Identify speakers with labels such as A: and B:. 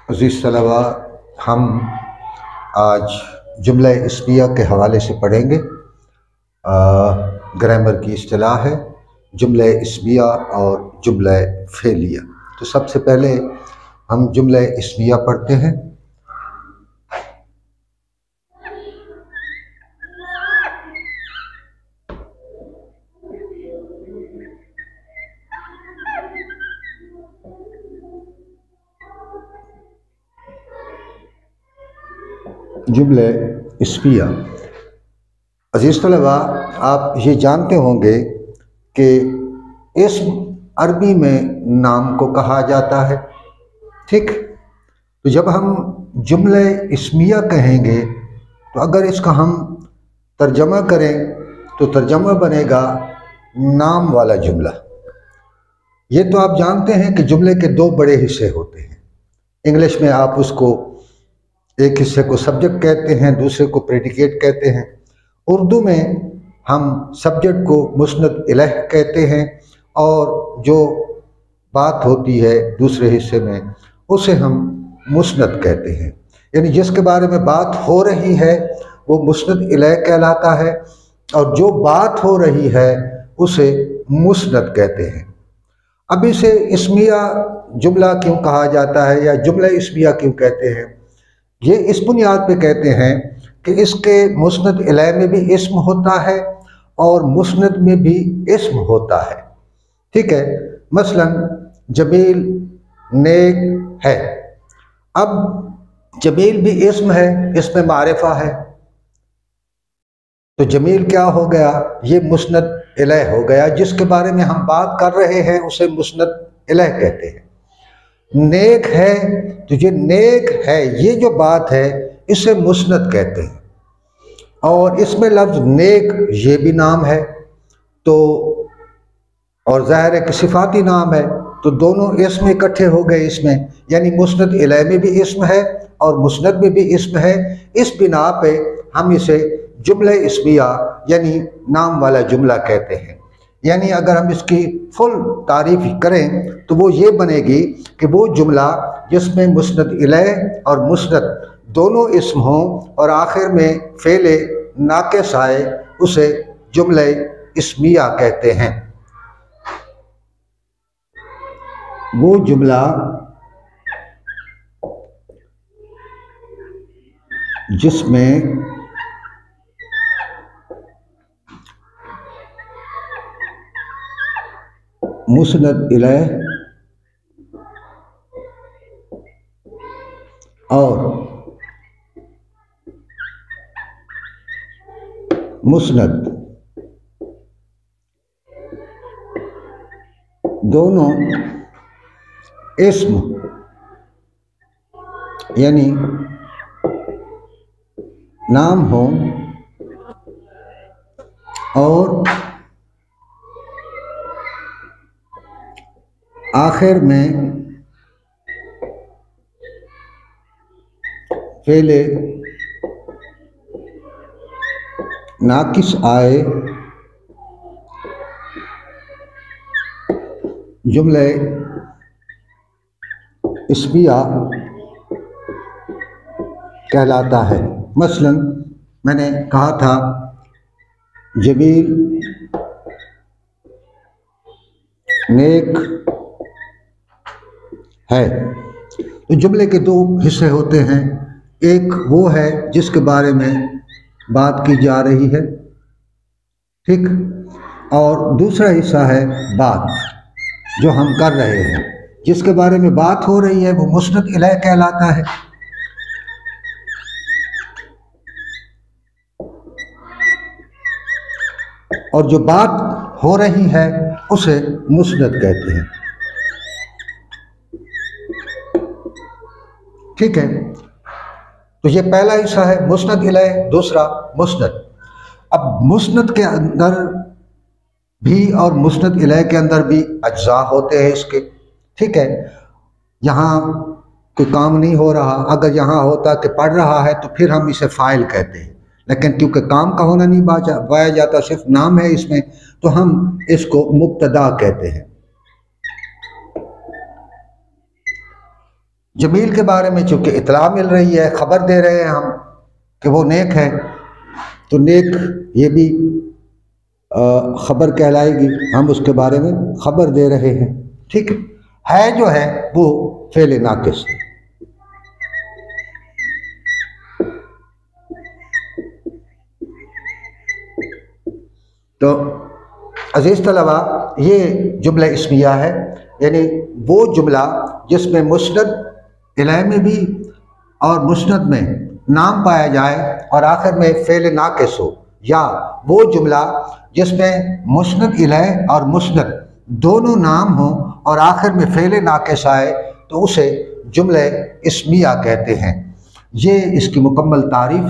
A: अज़ीज़ तलबा, हम आज जुमला इस्मिया के हवाले से पढ़ेंगे। ग्रामर की इस्तिलाह है जुमला इस्मिया और जुमला फ़ेलिया। तो सबसे पहले हम जुमला इस्मिया पढ़ते हैं। जुमला इस्मिया। अज़ीज़ तलबा, आप ये जानते होंगे कि इस्म अरबी में नाम को कहा जाता है, ठीक। तो जब हम जुमला इस्मिया कहेंगे तो अगर इसका हम तर्जमा करें तो तर्जमा बनेगा नाम वाला जुमला। ये तो आप जानते हैं कि जुमले के दो बड़े हिस्से होते हैं। इंग्लिश में आप उसको एक हिस्से को सब्जेक्ट कहते हैं, दूसरे को प्रेडिकेट कहते हैं। उर्दू में हम सब्जेक्ट को मुस्नद इलैह कहते हैं और जो बात होती है दूसरे हिस्से में उसे हम मुस्नद कहते हैं। यानी जिसके बारे में बात हो रही है वो मुस्नद इलैह कहलाता है और जो बात हो रही है उसे मुस्नद कहते हैं। अब इसे इस्मिया जुमला क्यों कहा जाता है या जुमला इस्मिया क्यों कहते हैं? ये इस बुनियाद पे कहते हैं कि इसके मुस्नद इलैह में भी इस्म होता है और मुस्नद में भी इस्म होता है, ठीक है। मसलन जमील नेक है। अब जमील भी इस्म है, इसमें मारिफा है, तो जमील क्या हो गया? ये मुस्नद इलैह हो गया। जिसके बारे में हम बात कर रहे हैं उसे मुस्नद इलैह कहते हैं। नेक है तो ये नेक है, ये जो बात है इसे मुस्नद कहते हैं। और इसमें लफ्ज़ नेक ये भी नाम है तो और ज़ाहिर है कि सिफाती नाम है, तो दोनों इस्म इकट्ठे हो गए इसमें, यानी मुस्नद इलैह में भी इस्म है और मुस्नद में भी इस्म है। इस बिना पे हम इसे जुमला इस्मिया यानी नाम वाला जुमला कहते हैं। यानी अगर हम इसकी फुल तारीफ करें तो वो ये बनेगी कि वो जुमला जिसमें मुस्नद इलैह और मुस्नद दोनों इस्म हों और आखिर में फ़ेले नाक़िस आए उसे जुमला इस्मिया कहते हैं। वो जुमला जिसमें मुस्नद इलैह और मुस्नद दोनों इस्म यानी नाम हो और आखिर में फ़ेले नाक़िस आए, जुमला इस्मिया कहलाता है। मसलन मैंने कहा था जमील नेक है, तो जुमले के दो हिस्से होते हैं। एक वो है जिसके बारे में बात की जा रही है, ठीक, और दूसरा हिस्सा है बात जो हम कर रहे हैं। जिसके बारे में बात हो रही है वो मुस्नद इलैह कहलाता है और जो बात हो रही है उसे मुस्नद कहते हैं, ठीक है। तो ये पहला हिस्सा है मुस्नद इलैह, दूसरा मुस्नद। अब मुस्नद के अंदर भी और मुस्नद इलैह के अंदर भी अज्जा होते हैं इसके, ठीक है। यहाँ कोई काम नहीं हो रहा, अगर यहाँ होता कि पढ़ रहा है तो फिर हम इसे फ़ाइल कहते हैं, लेकिन क्योंकि काम का होना नहीं पाया जाता, सिर्फ नाम है इसमें, तो हम इसको मुब्तदा कहते हैं। जमील के बारे में चूँकि इतला मिल रही है, ख़बर दे रहे हैं हम कि वो नेक है, तो नेक ये भी ख़बर कहलाएगी, हम उसके बारे में ख़बर दे रहे हैं। ठीक है जो है वो फ़ेल नाक़िस है। तो अज़ीज़ तलबा, ये जुमला इस्मिया है, यानी वो जुमला जिसमें मुस्नद इलैह में भी और मुस्नद में नाम पाया जाए और आखिर में फ़ेल नाक़िस हो, या वो जुमला जिसमें मुस्नद इलैह और मुस्नद दोनों नाम हों और आखिर में फ़ेल नाक़िस आए, तो उसे जुमला इस्मिया कहते हैं। ये इसकी मुकम्मल तारीफ़ है।